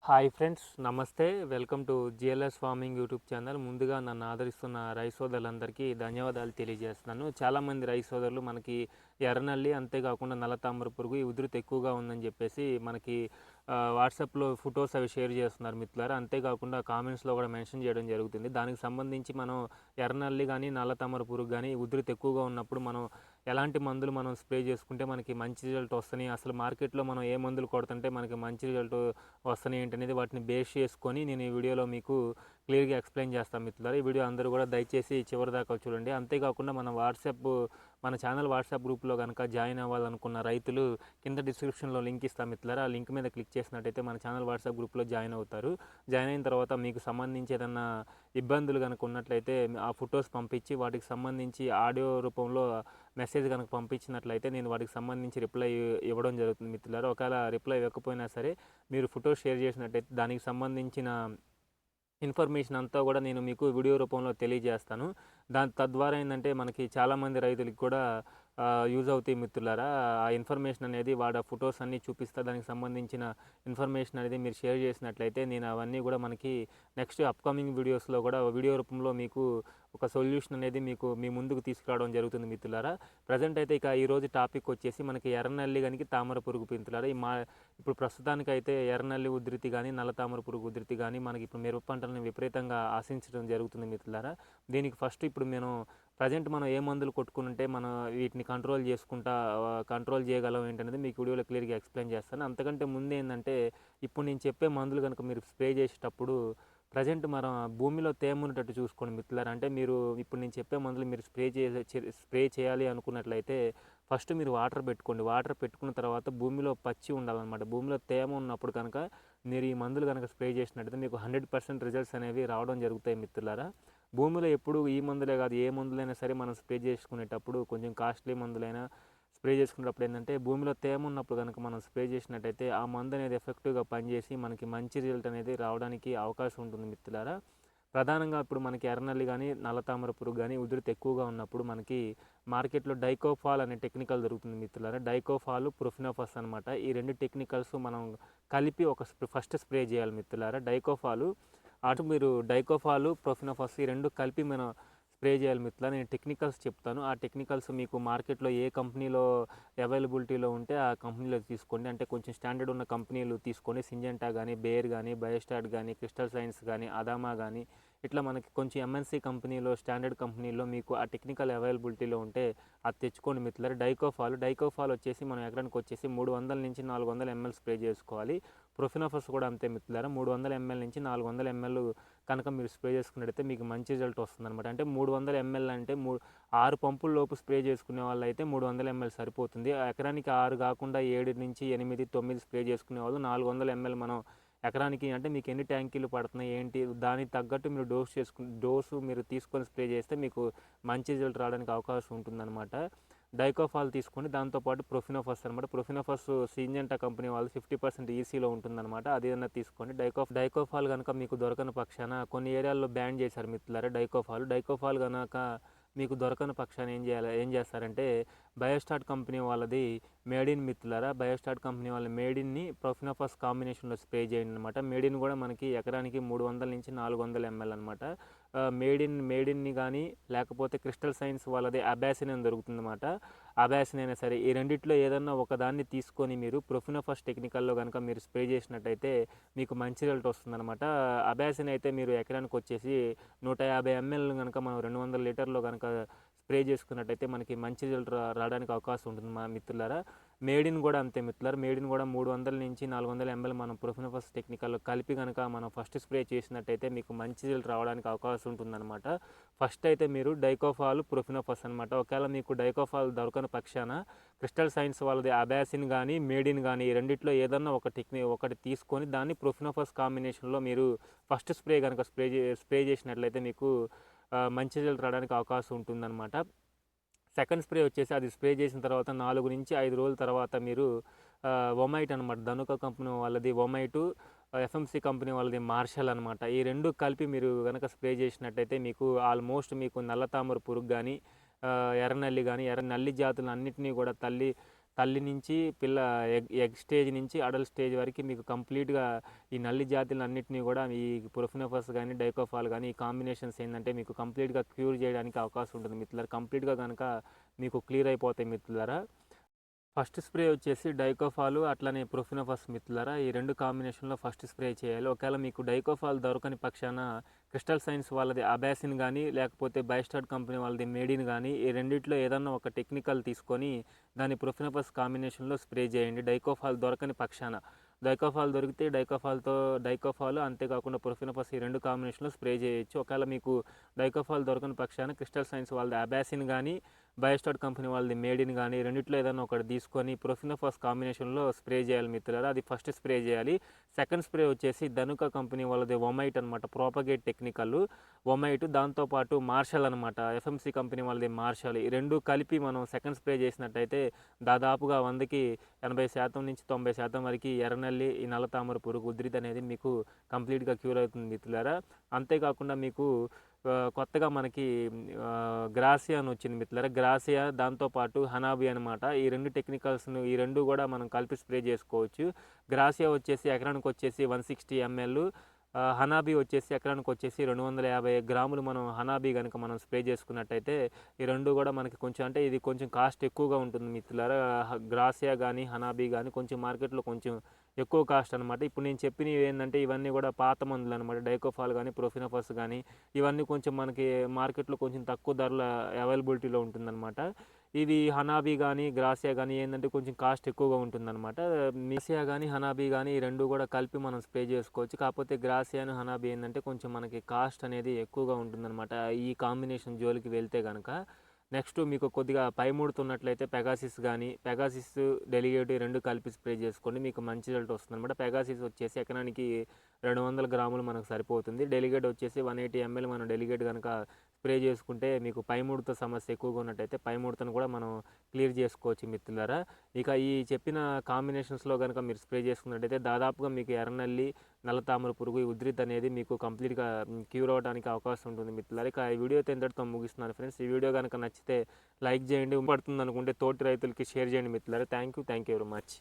Hi friends, నమస్తే. Welcome to GLS farming YouTube channel. ముందుగా నన్ను ఆదరిస్తున్న రైతు సోదరులందరికీ ధన్యవాదాలు తెలియజేస్తున్నాను. చాలామంది రైతు సోదరులు మనకి ఎర్రనల్లి, అంతేకాకుండా నల్ల తామర పురుగు ఈ ఉధృతి ఎక్కువగా ఉందని చెప్పేసి మనకి వాట్సాప్లో ఫొటోస్ అవి షేర్ చేస్తున్నారు మిత్రులారా. అంతేకాకుండా కామెంట్స్లో కూడా మెన్షన్ చేయడం జరుగుతుంది. దానికి సంబంధించి మనం ఎర్రనల్లి కానీ నల్ల తామర పురుగు కానీ ఉధృతి ఎక్కువగా ఉన్నప్పుడు మనం ఎలాంటి మందులు మనం స్ప్రే చేసుకుంటే మనకి మంచి రిజల్ట్ వస్తున్నాయి, అసలు మార్కెట్లో మనం ఏ మందులు కొడుతుంటే మనకి మంచి రిజల్ట్ వస్తున్నాయి ఏంటనేది వాటిని బేస్ చేసుకొని నేను ఈ వీడియోలో మీకు క్లియర్గా ఎక్స్ప్లెయిన్ చేస్తాను మిత్రులారా. ఈ వీడియో అందరూ కూడా దయచేసి చివరి దాకా చూడండి. అంతేకాకుండా మన ఛానల్ వాట్సాప్ గ్రూప్లో కనుక జాయిన్ అవ్వాలనుకున్న రైతులు కింద డిస్క్రిప్షన్లో లింక్ ఇస్తాను మిత్రులారా. ఆ లింక్ మీద క్లిక్ చేసినట్టయితే మన ఛానల్ వాట్సాప్ గ్రూప్లో జాయిన్ అవుతారు. జాయిన్ అయిన తర్వాత మీకు సంబంధించి ఏదన్నా ఇబ్బందులు కనుక ఉన్నట్లయితే ఆ ఫొటోస్ పంపించి వాటికి సంబంధించి ఆడియో రూపంలో మెసేజ్ కనుక పంపించినట్లయితే నేను వాటికి సంబంధించి రిప్లై ఇవ్వడం జరుగుతుంది మిత్రులారా. ఒకవేళ రిప్లై ఇవ్వకపోయినా సరే మీరు ఫోటో షేర్ చేసినట్టయితే దానికి సంబంధించిన ఇన్ఫర్మేషన్ అంతా కూడా నేను మీకు వీడియో రూపంలో తెలియజేస్తాను. తద్వారా ఏంటంటే మనకి చాలామంది రైతులకు కూడా యూజ్ అవుతాయి మిత్రులారా. ఆ ఇన్ఫర్మేషన్ అనేది వాడు ఫొటోస్ అన్నీ చూపిస్తా, దానికి సంబంధించిన ఇన్ఫర్మేషన్ అనేది మీరు షేర్ చేసినట్లయితే నేను అవన్నీ కూడా మనకి నెక్స్ట్ అప్కమింగ్ వీడియోస్లో కూడా వీడియో రూపంలో మీకు ఒక సొల్యూషన్ అనేది మీకు మీ ముందుకు తీసుకురావడం జరుగుతుంది మిత్రులారా. ప్రజెంట్ అయితే ఇక ఈరోజు టాపిక్ వచ్చేసి మనకి ఎర్రనల్లి కానీ తామర పురుగు మిత్రులారా. ఇప్పుడు ప్రస్తుతానికైతే ఎర్రనల్లి ఉధృతి కానీ నల్ల తామర పురుగు ఉధృతి కానీ మనకి ఇప్పుడు మిరప పంటలను విపరీతంగా ఆశించడం జరుగుతుంది మిత్రులారా. దీనికి ఫస్ట్ ఇప్పుడు ప్రజెంట్ మనం ఏ మందులు కొట్టుకుంటే మనం వీటిని కంట్రోల్ చేయగలం ఏంటనేది మీకు వీడియోలో క్లియర్గా ఎక్స్ప్లెయిన్ చేస్తాను. అంతకంటే ముందు ఏంటంటే ఇప్పుడు నేను చెప్పే మందులు కనుక మీరు స్ప్రే చేసేటప్పుడు ప్రజెంట్ మనం భూమిలో తేమ ఉండేటట్టు చూసుకోండి మిత్రులారా. అంటే మీరు ఇప్పుడు నేను చెప్పే మందులు మీరు స్ప్రే చేయాలి అనుకున్నట్లయితే ఫస్ట్ మీరు వాటర్ పెట్టుకోండి. వాటర్ పెట్టుకున్న తర్వాత భూమిలో పచ్చి ఉండాలన్నమాట. భూమిలో తేమ ఉన్నప్పుడు కనుక మీరు ఈ మందులు కనుక స్ప్రే చేసినట్టయితే మీకు 100% రిజల్ట్స్ అనేవి రావడం జరుగుతాయి మిత్రులారా. భూమిలో ఎప్పుడు ఈ మందులే కాదు, ఏ మందులైనా సరే మనం స్ప్రే చేసుకునేటప్పుడు కొంచెం కాస్ట్లీ మందులైనా స్ప్రే చేసుకునేటప్పుడు ఏంటంటే భూమిలో తేమ ఉన్నప్పుడు కనుక మనం స్ప్రే చేసినట్టయితే ఆ మందు అనేది ఎఫెక్టివ్గా పనిచేసి మనకి మంచి రిజల్ట్ అనేది రావడానికి అవకాశం ఉంటుంది మిత్రులారా. ప్రధానంగా ఇప్పుడు మనకి ఎర్రనల్లి కానీ నల్ల తామర పురుగు కానీ ఉధృతి ఎక్కువగా ఉన్నప్పుడు మనకి మార్కెట్లో డైకోఫాల్ అనే టెక్నికల్ దొరుకుతుంది మిత్రులారా. డైకోఫాల్, ప్రొఫినోఫస్ అనమాట. ఈ రెండు టెక్నికల్స్ మనం కలిపి ఫస్ట్ స్ప్రే చేయాలి మిత్రులారా. మీరు డైకోఫాలు, ప్రొఫినోఫస్ ఈ రెండు కలిపి మనం స్ప్రే చేయాలి మిత్రులారా. నేను టెక్నికల్స్ చెప్తాను. ఆ టెక్నికల్స్ మీకు మార్కెట్లో ఏ కంపెనీలో అవైలబిలిటీలో ఉంటే ఆ కంపెనీలో తీసుకోండి. అంటే కొంచెం స్టాండర్డ్ ఉన్న కంపెనీలు తీసుకోండి. సింజెంటా కానీ, బేర్ కానీ, బయోస్టాట్ కానీ, క్రిస్టల్ సైన్స్ కానీ, అదామా కానీ, ఇట్లా మనకి కొంచెం ఎంఎన్సీ కంపెనీలో, స్టాండర్డ్ కంపెనీలో మీకు ఆ టెక్నికల్ అవైలబిలిటీలో ఉంటే అది తెచ్చుకోండి మిత్రులారా. డైకోఫాల్ వచ్చేసి మనం ఎకరానికి వచ్చేసి 300 నుంచి 400 ml స్ప్రే చేసుకోవాలి. ప్రొఫినోఫస్ కూడా అంతే మిత్రులారా. 300 ml నుంచి 400 ml కనుక మీరు స్ప్రే చేసుకున్నట్టయితే మీకు మంచి రిజల్ట్ వస్తుందన్నమాట. అంటే 300 ml అంటే 6 పంపుల లోపు స్ప్రే చేసుకునే వాళ్ళు అయితే 300 ml సరిపోతుంది. ఎకరానికి 6 కాకుండా 7 నుంచి 8, 9 స్ప్రే చేసుకునే వాళ్ళు 400 ml మనం ఎకరానికి, అంటే మీకు ఎన్ని ట్యాంకీలు పడుతున్నాయి ఏంటి దానికి తగ్గట్టు మీరు డోసు మీరు తీసుకొని స్ప్రే చేస్తే మీకు మంచి రిజల్ట్ రావడానికి అవకాశం ఉంటుందన్నమాట. డైకోఫాల్ తీసుకోండి. దాంతోపాటు ప్రొఫినోఫస్ అనమాట. ప్రొఫినోఫస్ సింజెంటా కంపెనీ వాళ్ళు 50% ఈసీలో ఉంటుందన్నమాట. అది ఏదైనా తీసుకోండి. డైకోఫాల్ కనుక మీకు దొరకని పక్షాన కొన్ని ఏరియాల్లో బ్యాన్ చేశారు మిత్రులారా డైకోఫాల్ కనుక మీకు దొరకని పక్షాన ఏం చేస్తారంటే బయోస్టాట్ కంపెనీ వాళ్ళది మేడిన్ మిత్రులారా. బయోస్టాట్ కంపెనీ వాళ్ళ మేడిన్ని ప్రొఫినోఫస్ కాంబినేషన్లో స్ప్రే చేయండి అనమాట. మేడిన్ కూడా మనకి ఎకరానికి 300 నుంచి 400 ml అనమాట. మేడిన్ని కానీ లేకపోతే క్రిస్టల్ సైన్స్ వాళ్ళది అబాసిన్ అని దొరుకుతుందన్నమాట. అబాసిన్ అయినా సరే ఈ రెండిట్లో ఏదన్నా ఒకదాన్ని తీసుకొని మీరు ప్రొఫినోఫస్ టెక్నికల్లో కనుక మీరు స్ప్రే చేసినట్టయితే మీకు మంచి రిజల్ట్ వస్తుందన్నమాట. అబాసిన్ అయితే మీరు ఎకరానికి వచ్చేసి 150 ml కనుక మనం 200 లీటర్లో కనుక స్ప్రే చేసుకున్నట్టయితే మనకి మంచి రిజల్ట్ రావడానికి అవకాశం ఉంటుంది మా మిత్రులారా. మేడిన్ కూడా అంతే మిత్రులారా. మేడిన్ కూడా 300 నుంచి 400 ml మనం ప్రొఫినోఫస్ టెక్నికల్లో కలిపి కనుక మనం ఫస్ట్ స్ప్రే చేసినట్టయితే మీకు మంచి రిజల్ట్ రావడానికి అవకాశం ఉంటుందన్నమాట. ఫస్ట్ అయితే మీరు డైకోఫాల్, ప్రొఫినోఫస్ అనమాట. ఒకవేళ మీకు డైకోఫాల్ దొరకని పక్షాన క్రిస్టల్ సైన్స్ వాళ్ళది అబాసిన్ కానీ, మేడిన్ కానీ ఈ రెండిట్లో ఏదన్నా ఒకటి తీసుకొని దాన్ని ప్రొఫినోఫస్ కాంబినేషన్లో మీరు ఫస్ట్ స్ప్రే కనుక స్ప్రే చేసినట్లయితే మీకు మంచి రిజల్ట్ రావడానికి అవకాశం ఉంటుందన్నమాట. సెకండ్ స్ప్రే వచ్చేసి అది స్ప్రే చేసిన తర్వాత 4 నుంచి 5 రోజుల తర్వాత మీరు ఒమైట్ అనమాట. ధనుక కంపెనీ వాళ్ళది ఒమైటు, ఎఫ్ఎంసి కంపెనీ వాళ్ళది మార్షల్ అనమాట. ఈ రెండు కలిపి మీరు కనుక స్ప్రే చేసినట్టయితే మీకు ఆల్మోస్ట్ మీకు నల్ల తామర పురుగు కానీ, ఎర్రనల్లి కానీ, ఎర్ర నల్లి జాతులు అన్నింటినీ కూడా తల్లి నుంచి పిల్ల ఎగ్ స్టేజ్ నుంచి అడల్ట్ స్టేజ్ వరకు మీకు కంప్లీట్గా ఈ నల్లి జాతులన్నింటినీ కూడా ఈ ప్రొఫినోఫస్ కానీ డైకోఫాల్ కానీ ఈ కాంబినేషన్స్ ఏంటంటే మీకు కంప్లీట్గా క్యూర్ చేయడానికి అవకాశం ఉంటుంది మిత్రులారా. కంప్లీట్గా కనుక మీకు క్లియర్ అయిపోతాయి మిత్రులారా. ఫస్ట్ స్ప్రే వచ్చేసి డైకోఫాలు అట్లనే ప్రొఫినోఫస్ మిత్రులారా. ఈ రెండు కాంబినేషన్లో ఫస్ట్ స్ప్రే చేయాలి. ఒకవేళ మీకు డైకోఫాల్ దొరకని పక్షాన క్రిస్టల్ సైన్స్ వాళ్ళది అబాసిన్ కానీ లేకపోతే బైస్టార్ట్ కంపెనీ వాళ్ళది మేడిన్ కానీ ఈ రెండిట్లో ఏదన్నా ఒక టెక్నికల్ తీసుకొని దాని ప్రొఫినోఫస్ కాంబినేషన్లో స్ప్రే చేయండి. డైకోఫాల్ దొరకని పక్షాన. డైకోఫాల్ దొరికితే డైకోఫాల్ అంతేకాకుండా ప్రొఫినోఫస్ ఈ రెండు కాంబినేషన్లో స్ప్రే చేయొచ్చు. ఒకవేళ మీకు డైకోఫాల్ దొరకని పక్షాన క్రిస్టల్ సైన్స్ వాళ్ళది అబాసిన్ కానీ బయోస్టార్ట్ కంపెనీ వాళ్ళది మేడిన్ కానీ రెండిట్లో ఏదైనా ఒకటి తీసుకొని ప్రొఫినోఫాస్ కాంబినేషన్లో స్ప్రే చేయాలి మిత్రులారా. అది ఫస్ట్ స్ప్రే చేయాలి. సెకండ్ స్ప్రే వచ్చేసి ధనుక కంపెనీ వాళ్ళది ఒమైట్ అనమాట, ప్రోపగేట్ టెక్నికల్ ఒమైట్, దాంతోపాటు మార్షల్ అనమాట, ఎఫ్ఎంసి కంపెనీ వాళ్ళది మార్షల్. ఈ రెండు కలిపి మనం సెకండ్ స్ప్రే చేసినట్టయితే దాదాపుగా 100కి 80% నుంచి 90% వరకు ఎర్రనల్లి ఈ నల్ల తామర పురుగు ఉధృతి అనేది మీకు కంప్లీట్గా క్యూర్ అవుతుంది మిత్రులారా. అంతేకాకుండా మీకు కొత్తగా మనకి గ్రాసియా అని వచ్చింది మిత్రులారా. గ్రాసియా దాంతోపాటు హనాబీ అనమాట. ఈ రెండు టెక్నికల్స్ను ఈ రెండు కూడా మనం కలిపి స్ప్రే చేసుకోవచ్చు. గ్రాసియా వచ్చేసి ఎకరానికి వచ్చేసి 160 ml, హనాబీ వచ్చేసి ఎకరానికి వచ్చేసి 250 గ్రాములు మనం హనాబీ కనుక మనం స్ప్రే చేసుకున్నట్టయితే ఈ రెండు కూడా మనకి కొంచెం అంటే ఇది కొంచెం కాస్ట్ ఎక్కువగా ఉంటుంది మిత్రులారా. గ్రాసియా కానీ హనాబీ కానీ కొంచెం మార్కెట్లో కొంచెం ఎక్కువ కాస్ట్ అనమాట. ఇప్పుడు నేను చెప్పినవి ఏంటంటే ఇవన్నీ కూడా పాత మందులు అనమాట. డైకోఫాల్ కానీ ప్రొఫినోఫస్ కానీ ఇవన్నీ కొంచెం మనకి మార్కెట్లో కొంచెం తక్కువ ధరల అవైలబిలిటీలో ఉంటుందన్నమాట. ఇది హనాబీ కానీ గ్రాసియా కానీ ఏంటంటే కొంచెం కాస్ట్ ఎక్కువగా ఉంటుందన్నమాట. గ్రాసియా కానీ హనాబీ కానీ ఈ రెండు కూడా కలిపి మనం స్ప్రే చేసుకోవచ్చు. కాకపోతే గ్రాసియాను హనాబీ ఏంటంటే కొంచెం మనకి కాస్ట్ అనేది ఎక్కువగా ఉంటుందన్నమాట ఈ కాంబినేషన్ జోలికి వెళ్తే కనుక. నెక్స్ట్ మీకు కొద్దిగా పై ముడుతున్నట్లయితే పెగాసిస్ డెలిగేట్ రెండు కలిపి స్ప్రే చేసుకోండి, మీకు మంచి రిజల్ట్ వస్తుంది అనమాట. పెగాసిస్ వచ్చేసి ఎకరానికి 200 గ్రాములు మనకు సరిపోతుంది. డెలిగేట్ వచ్చేసి 180 ml మనం డెలిగేట్ కనుక స్ప్రే చేసుకుంటే మీకు పై ముడత సమస్య ఎక్కువగా ఉన్నట్టయితే పై ముడతను కూడా మనం క్లియర్ చేసుకోవచ్చు మిత్రులారా. ఇక ఈ చెప్పిన కాంబినేషన్స్లో కనుక మీరు స్ప్రే చేసుకున్నట్టయితే దాదాపుగా మీకు ఎర్రనల్లి నల్ల తామర పురుగు ఈ ఉధృతి అనేది మీకు కంప్లీట్గా క్యూర్ అవ్వడానికి అవకాశం ఉంటుంది మిత్రులారా. ఇక ఈ వీడియో ఇంతటితో ముగిస్తున్నాను ఫ్రెండ్స్. ఈ వీడియో కనుక నచ్చితే లైక్ చేయండి, ఉపడుతుంది అనుకుంటే తోటి రైతులకి షేర్ చేయండి మిత్రులారా. Thank you very much.